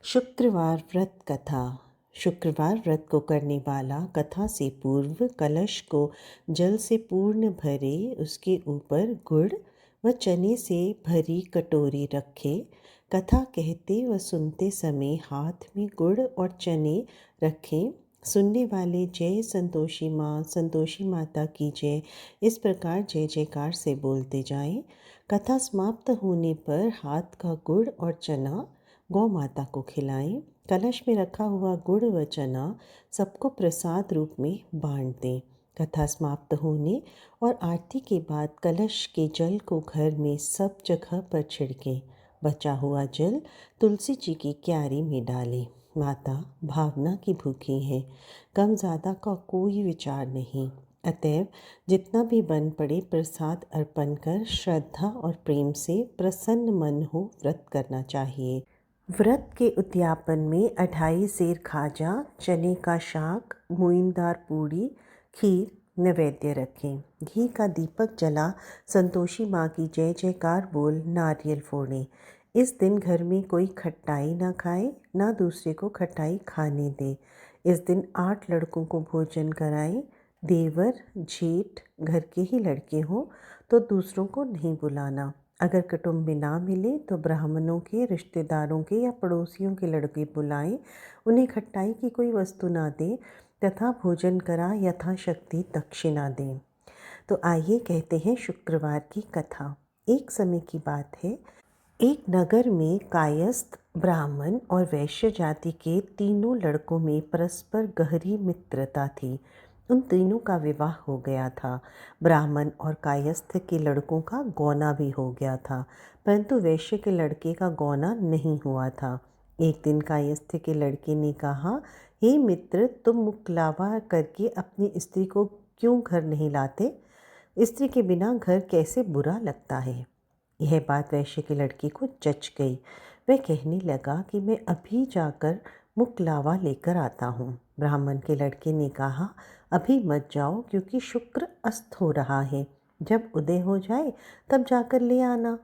शुक्रवार व्रत कथा। शुक्रवार व्रत को करने वाला कथा से पूर्व कलश को जल से पूर्ण भरे, उसके ऊपर गुड़ व चने से भरी कटोरी रखे। कथा कहते व सुनते समय हाथ में गुड़ और चने रखें। सुनने वाले जय संतोषी माँ, संतोषी माता की जय, इस प्रकार जय जयकार से बोलते जाएं। कथा समाप्त होने पर हाथ का गुड़ और चना गौ माता को खिलाएं। कलश में रखा हुआ गुड़ व चना सबको प्रसाद रूप में बांट दें। कथा समाप्त होने और आरती के बाद कलश के जल को घर में सब जगह पर छिड़कें। बचा हुआ जल तुलसी जी की क्यारी में डालें। माता भावना की भूखी है, कम ज़्यादा का कोई विचार नहीं। अतएव जितना भी बन पड़े प्रसाद अर्पण कर श्रद्धा और प्रेम से प्रसन्न मन हो व्रत करना चाहिए। व्रत के उद्यापन में 2.5 सेर खाजा, चने का शाक, मूंगदार पूड़ी, खीर नैवेद्य रखें। घी का दीपक जला संतोषी माँ की जय जयकार बोल नारियल फोड़ें। इस दिन घर में कोई खट्टाई ना खाए, ना दूसरे को खट्टाई खाने दे। इस दिन 8 लड़कों को भोजन कराएं। देवर जेठ घर के ही लड़के हों तो दूसरों को नहीं बुलाना। अगर कुटुंब में ना मिले तो ब्राह्मणों के, रिश्तेदारों के या पड़ोसियों के लड़के बुलाएं। उन्हें खट्टाई की कोई वस्तु ना दें तथा भोजन करा यथाशक्ति दक्षिणा दें। तो आइए कहते हैं शुक्रवार की कथा। एक समय की बात है, एक नगर में कायस्थ, ब्राह्मण और वैश्य जाति के 3 लड़कों में परस्पर गहरी मित्रता थी। उन तीनों का विवाह हो गया था। ब्राह्मण और कायस्थ के लड़कों का गौना भी हो गया था, परंतु वैश्य के लड़के का गौना नहीं हुआ था। एक दिन कायस्थ के लड़के ने कहा, हे मित्र, तुम मुकलावा करके अपनी स्त्री को क्यों घर नहीं लाते? स्त्री के बिना घर कैसे बुरा लगता है। यह बात वैश्य के लड़के को जच गई। वह कहने लगा कि मैं अभी जाकर मुकलावा लेकर आता हूँ। ब्राह्मण के लड़के ने कहा, अभी मत जाओ क्योंकि शुक्र अस्त हो रहा है, जब उदय हो जाए तब जाकर ले आना।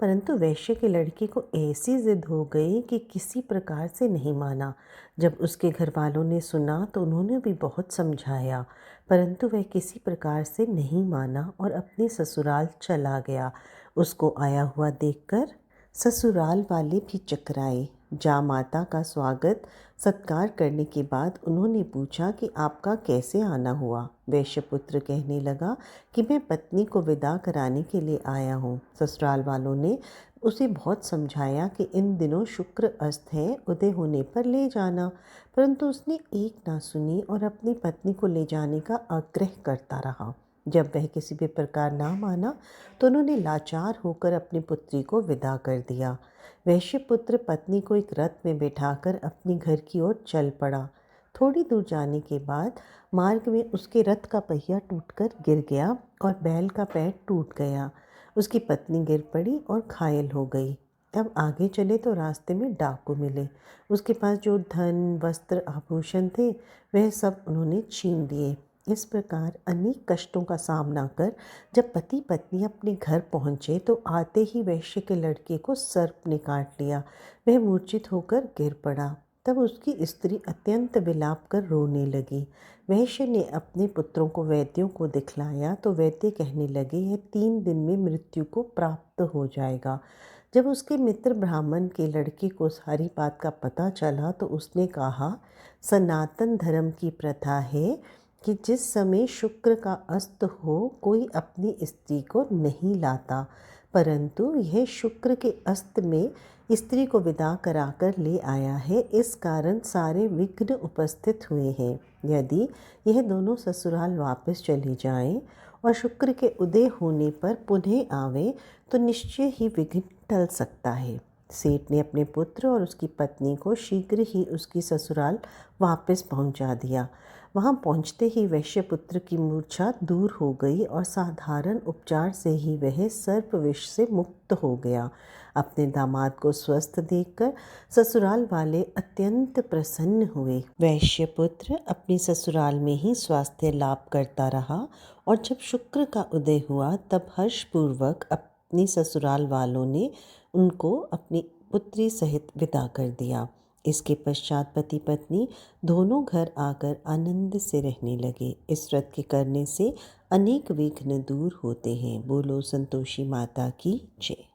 परंतु वैश्य के लड़के को ऐसी जिद हो गई कि किसी प्रकार से नहीं माना। जब उसके घर वालों ने सुना तो उन्होंने भी बहुत समझाया, परंतु वह किसी प्रकार से नहीं माना और अपने ससुराल चला गया। उसको आया हुआ देखकर ससुराल वाले भी चकराए। जा माता का स्वागत सत्कार करने के बाद उन्होंने पूछा कि आपका कैसे आना हुआ। वैश्यपुत्र कहने लगा कि मैं पत्नी को विदा कराने के लिए आया हूँ। ससुराल वालों ने उसे बहुत समझाया कि इन दिनों शुक्र अस्त है, उदय होने पर ले जाना, परंतु उसने एक ना सुनी और अपनी पत्नी को ले जाने का आग्रह करता रहा। जब वह किसी भी प्रकार ना माना तो उन्होंने लाचार होकर अपनी पुत्री को विदा कर दिया। वैश्यपुत्र पत्नी को एक रथ में बिठाकर अपने घर की ओर चल पड़ा। थोड़ी दूर जाने के बाद मार्ग में उसके रथ का पहिया टूटकर गिर गया और बैल का पैर टूट गया। उसकी पत्नी गिर पड़ी और घायल हो गई। अब आगे चले तो रास्ते में डाकू मिले। उसके पास जो धन, वस्त्र, आभूषण थे वह सब उन्होंने छीन लिए। इस प्रकार अनेक कष्टों का सामना कर जब पति पत्नी अपने घर पहुँचे तो आते ही वैश्य के लड़के को सर्प ने काट लिया। वह मूर्छित होकर गिर पड़ा। तब उसकी स्त्री अत्यंत विलाप कर रोने लगी। वैश्य ने अपने पुत्रों को वैद्यों को दिखलाया तो वैद्य कहने लगे, यह 3 दिन में मृत्यु को प्राप्त हो जाएगा। जब उसके मित्र ब्राह्मण के लड़के को सारी बात का पता चला तो उसने कहा, सनातन धर्म की प्रथा है कि जिस समय शुक्र का अस्त हो कोई अपनी स्त्री को नहीं लाता, परंतु यह शुक्र के अस्त में स्त्री को विदा कराकर ले आया है। इस कारण सारे विघ्न उपस्थित हुए हैं। यदि यह दोनों ससुराल वापस चले जाएं और शुक्र के उदय होने पर पुनः आवे तो निश्चय ही विघ्न टल सकता है। सेठ ने अपने पुत्र और उसकी पत्नी को शीघ्र ही उसकी ससुराल वापस पहुंचा दिया। वहां पहुंचते ही वैश्यपुत्र की मूर्छा दूर हो गई और साधारण उपचार से ही वह सर्प विष से मुक्त हो गया। अपने दामाद को स्वस्थ देखकर ससुराल वाले अत्यंत प्रसन्न हुए। वैश्यपुत्र अपनी ससुराल में ही स्वास्थ्य लाभ करता रहा और जब शुक्र का उदय हुआ तब हर्षपूर्वक अपनी ससुराल वालों ने उनको अपनी पुत्री सहित विदा कर दिया। इसके पश्चात पति पत्नी दोनों घर आकर आनंद से रहने लगे। इस व्रत के करने से अनेक विघ्न दूर होते हैं। बोलो संतोषी माता की जय।